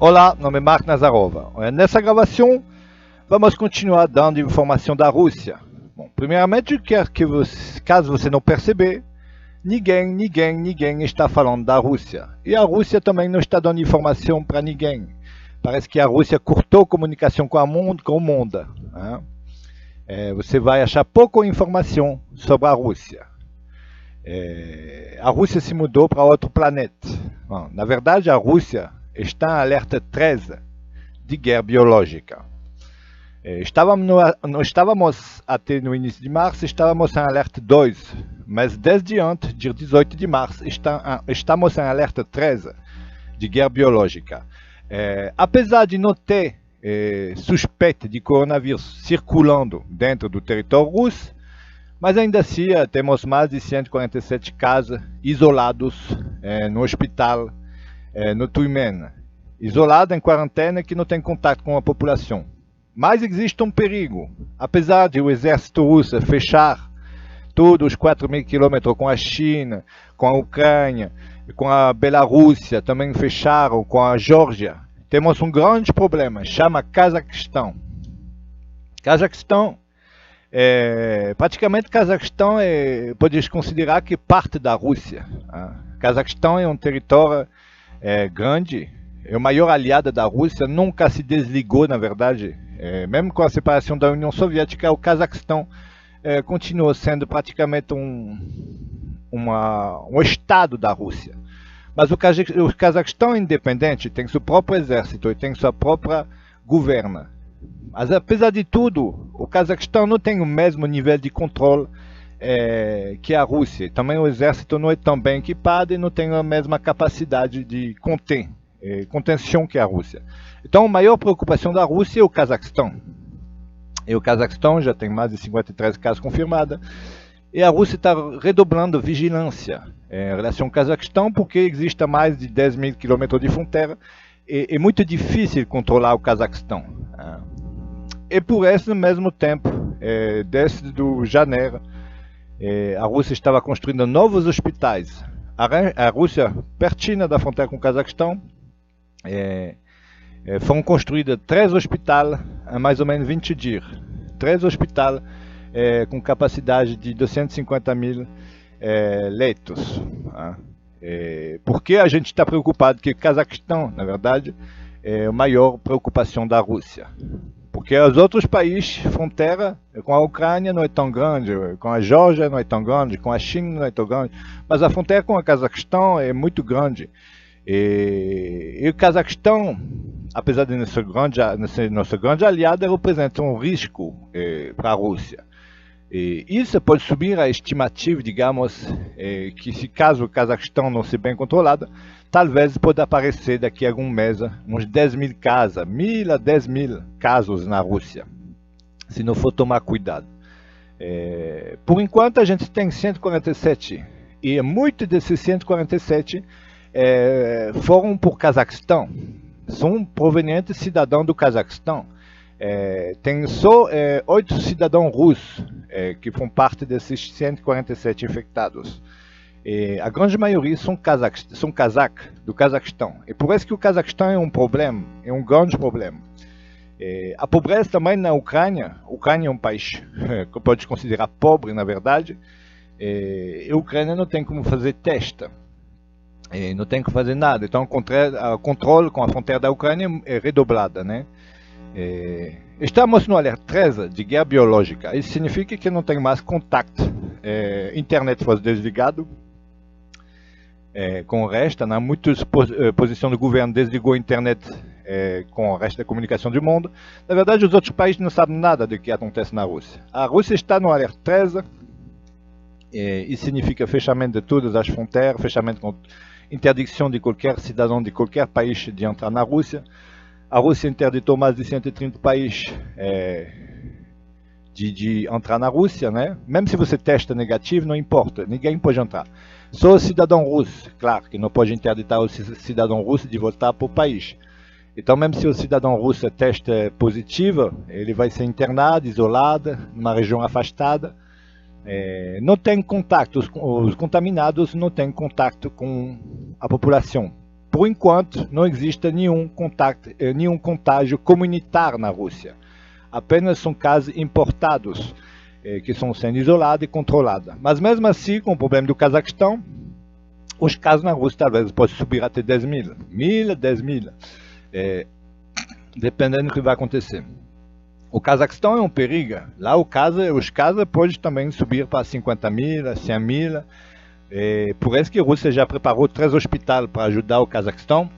Olá, meu nome é Mark Nazarova. Nessa gravação, vamos continuar dando informação da Rússia. Bom, primeiramente, eu quero que caso você não perceber, ninguém está falando da Rússia. E a Rússia também não está dando informação para ninguém. Parece que a Rússia cortou comunicação com o mundo. Você vai achar pouca informação sobre a Rússia. A Rússia se mudou para outro planeta. Bom, na verdade, a Rússia está em alerta 13 de guerra biológica. Estávamos até no início de março, estávamos em alerta 2, mas desde antes, dia 18 de março, estamos em alerta 13 de guerra biológica. Apesar de não ter suspeita de coronavírus circulando dentro do território russo, mas ainda assim temos mais de 147 casos isolados no hospital no Tyumen, isolado em quarentena que não tem contato com a população. Mas existe um perigo, apesar de o exército russo fechar todos os 4.000 quilômetros com a China, com a Ucrânia, com a Bielorrússia, também fecharam com a Geórgia. Temos um grande problema, chama Cazaquistão. Praticamente Cazaquistão pode-se considerar que parte da Rússia. Cazaquistão é um território grande, é o maior aliado da Rússia, nunca se desligou, na verdade. Mesmo com a separação da União Soviética, o Cazaquistão continua sendo praticamente um estado da Rússia. Mas o Cazaquistão é independente, tem seu próprio exército e tem sua própria governo. Mas apesar de tudo, o Cazaquistão não tem o mesmo nível de controle que a Rússia. Também o exército não é tão bem equipado e não tem a mesma capacidade de contenção que a Rússia. Então a maior preocupação da Rússia é o Cazaquistão. E o Cazaquistão já tem mais de 53 casos confirmados. E a Rússia está redobrando vigilância em relação ao Cazaquistão, porque existe mais de 10.000 quilômetros de fronteira. É muito difícil controlar o Cazaquistão. E por esse mesmo tempo, desde janeiro, a Rússia estava construindo novos hospitais. A Rússia, pertinho da fronteira com o Cazaquistão, foram construídos 3 hospitais em mais ou menos 20 dias. 3 hospitais com capacidade de 250.000 leitos. Porque a gente está preocupado que o Cazaquistão, na verdade, é a maior preocupação da Rússia. Porque os outros países, fronteira com a Ucrânia não é tão grande, com a Geórgia não é tão grande, com a China não é tão grande, mas a fronteira com o Cazaquistão é muito grande. E o Cazaquistão, apesar de ser nosso grande aliado, representa um risco para a Rússia. E isso pode subir a estimativa, digamos, que se caso o Cazaquistão não seja bem controlado, talvez pode aparecer daqui a algum mês uns 10.000 casos, 1.000 a 10.000 casos na Rússia, se não for tomar cuidado. Por enquanto a gente tem 147, e muitos desses 147 foram por Cazaquistão, são provenientes cidadãos do Cazaquistão. Tem só 8 cidadãos russos que fazem parte desses 147 infectados. A grande maioria são casacos do Cazaquistão. E por isso que o Cazaquistão é um problema, é um grande problema. A pobreza também na Ucrânia. A Ucrânia é um país que pode considerar pobre, na verdade. E a Ucrânia não tem como fazer teste. Não tem que fazer nada. Então o controle com a fronteira da Ucrânia é redobrado, né? Estamos no alerta 13 de guerra biológica. Isso significa que não tem mais contato. Internet foi desligado com o resto. Muitas posições do governo desligou a internet com o resto da comunicação do mundo. Na verdade, os outros países não sabem nada do que acontece na Rússia. A Rússia está no alerta 13. Isso significa fechamento de todas as fronteiras, fechamento com interdição de qualquer cidadão de qualquer país de entrar na Rússia. A Rússia interditou mais de 130 países de entrar na Rússia, né? Mesmo se você testa negativo, não importa, ninguém pode entrar. Só o cidadão russo, claro, que não pode interditar o cidadão russo de voltar para o país. Então, mesmo se o cidadão russo testa positivo, ele vai ser internado, isolado, numa região afastada. Não tem contato, os contaminados não têm contato com a população. por enquanto, não existe nenhum contágio comunitário na Rússia. Apenas são casos importados, que estão sendo isolados e controlados. Mas mesmo assim, com o problema do Cazaquistão, os casos na Rússia talvez possam subir até 10 mil, 10 mil, dependendo do que vai acontecer. O Cazaquistão é um perigo. Lá os casos podem também subir para 50 mil, 100 mil. Por isso que a Rússia já preparou 3 hospitais para ajudar o Cazaquistão.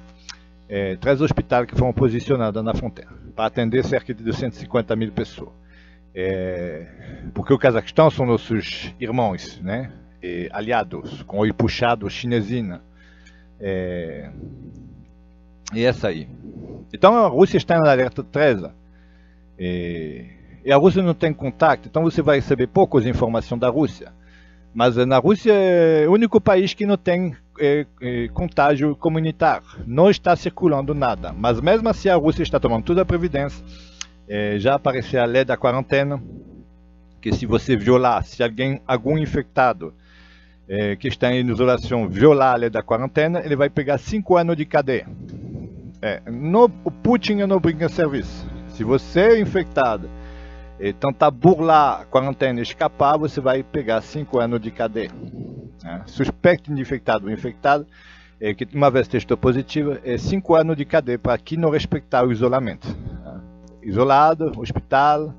3 hospitais que foram posicionados na fronteira, para atender cerca de 250 mil pessoas. Porque o Cazaquistão são nossos irmãos, né? Aliados, com o olho puxado, chinesina. E essa aí. Então a Rússia está na alerta 13. E a Rússia não tem contato, então você vai receber poucas informações da Rússia. Mas na Rússia é o único país que não tem contágio comunitário. Não está circulando nada. Mas mesmo assim a Rússia está tomando toda a previdência. Já apareceu a lei da quarentena, que se você violar, se algum infectado que está em isolação violar a lei da quarentena, ele vai pegar 5 anos de cadeia. O Putin não brinca serviço. Se você é infectado e tentar burlar a quarentena e escapar, você vai pegar 5 anos de cadeia. Suspeito de infectado ou infectado, que uma vez testou positivo, 5 anos de cadeia para quem não respeitar o isolamento. Isolado, hospital,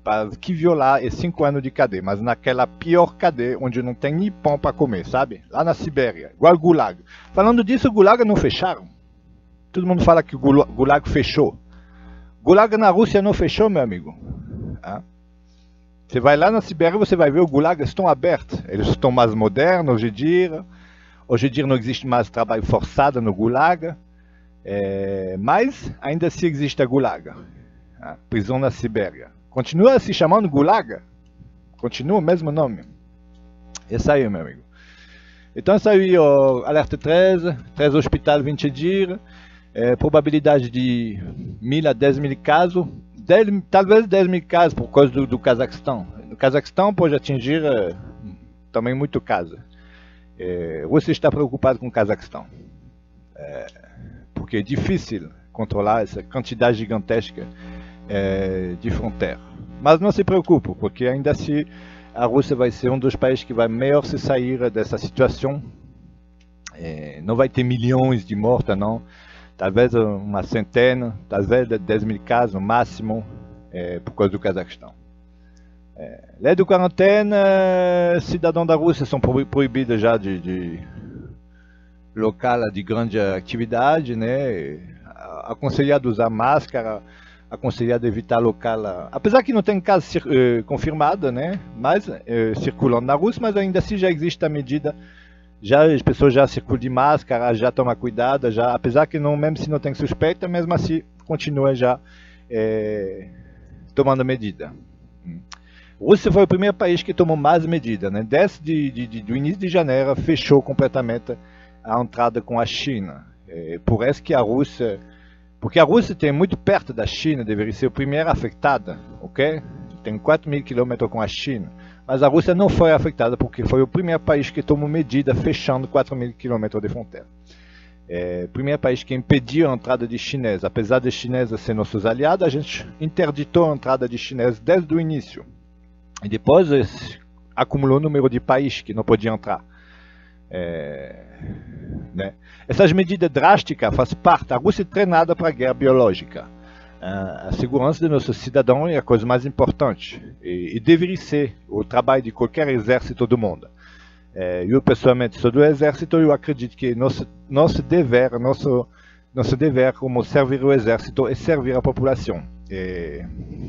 para que violar 5 anos de cadeia, mas naquela pior cadeia, onde não tem nem pão para comer, sabe? Lá na Sibéria, igual Gulag. Falando disso, o Gulag não fecharam. Todo mundo fala que o Gulag fechou. Gulag na Rússia não fechou, meu amigo. Você vai lá na Sibéria, você vai ver o Gulag estão abertos. Eles estão mais modernos hoje em dia. Hoje em dia não existe mais trabalho forçado no Gulag. Mas ainda assim existe a Gulag. Prisão na Sibéria. Continua se chamando Gulag? Continua o mesmo nome. Esse aí, meu amigo. Então isso aí, alerta 13 hospitais 20 dias. Probabilidade de 1.000 a 10 mil casos, talvez 10 mil casos por causa do Cazaquistão. No Cazaquistão pode atingir também muito caso. A Rússia está preocupada com o Cazaquistão, porque é difícil controlar essa quantidade gigantesca de fronteira. Mas não se preocupe, porque ainda assim a Rússia vai ser um dos países que vai melhor se sair dessa situação. Não vai ter milhões de mortos, não. Talvez uma centena, talvez 10 mil casos no máximo, por causa do Cazaquistão. Lei de quarentena, cidadãos da Rússia são proibidos já de local de grande atividade, né? Aconselhado a usar máscara, aconselhado a evitar local, apesar que não tem caso confirmado, né? Mas circulando na Rússia, mas ainda assim já existe a medida. Já as pessoas já circulam de máscara, já tomam cuidado, já, apesar que não, mesmo se não tem suspeita, mesmo assim continua já tomando medida. A Rússia foi o primeiro país que tomou mais medidas, né? Desde do início de janeiro fechou completamente a entrada com a China. Por isso que a Rússia, porque a Rússia tem muito perto da China, deveria ser a primeira afetada, ok? Tem 4.000 km com a China. Mas a Rússia não foi afetada porque foi o primeiro país que tomou medida fechando 4.000 km de fronteira. O primeiro país que impediu a entrada de chineses. Apesar de chineses ser nossos aliados, a gente interditou a entrada de chineses desde o início. E depois acumulou o número de países que não podiam entrar. Né? Essas medidas drásticas fazem parte. A Rússia é treinada para a guerra biológica. A segurança de nossos cidadãos é a coisa mais importante e deveria ser o trabalho de qualquer exército do mundo. Eu pessoalmente sou do exército e eu acredito que nosso dever como servir o exército é servir a população,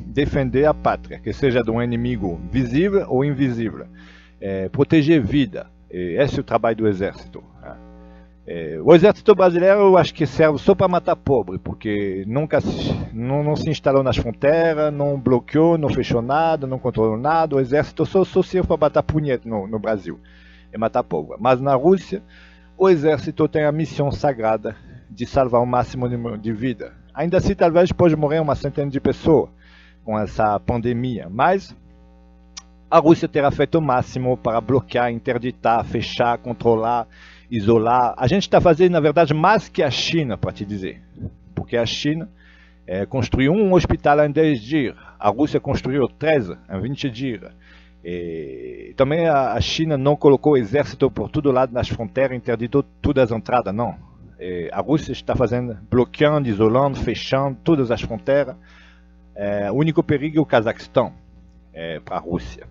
defender a pátria, que seja de um inimigo visível ou invisível, proteger vida. Esse é o trabalho do exército. O exército brasileiro eu acho que serve só para matar pobre, porque nunca não se instalou nas fronteiras, não bloqueou, não fechou nada, não controlou nada. O exército só serve para matar punheta no Brasil, é matar pobre. Mas na Rússia, o exército tem a missão sagrada de salvar o máximo de vida. Ainda assim, talvez pode morrer uma centena de pessoas com essa pandemia, mas a Rússia terá feito o máximo para bloquear, interditar, fechar, controlar, isolar. A gente está fazendo, na verdade, mais que a China, para te dizer. Porque a China construiu um hospital em 10 dias, a Rússia construiu 13 em 20 dias. E também a China não colocou exército por todo lado nas fronteiras, interditou todas as entradas, não. A Rússia está fazendo, bloqueando, isolando, fechando todas as fronteiras. O único perigo é o Cazaquistão para a Rússia.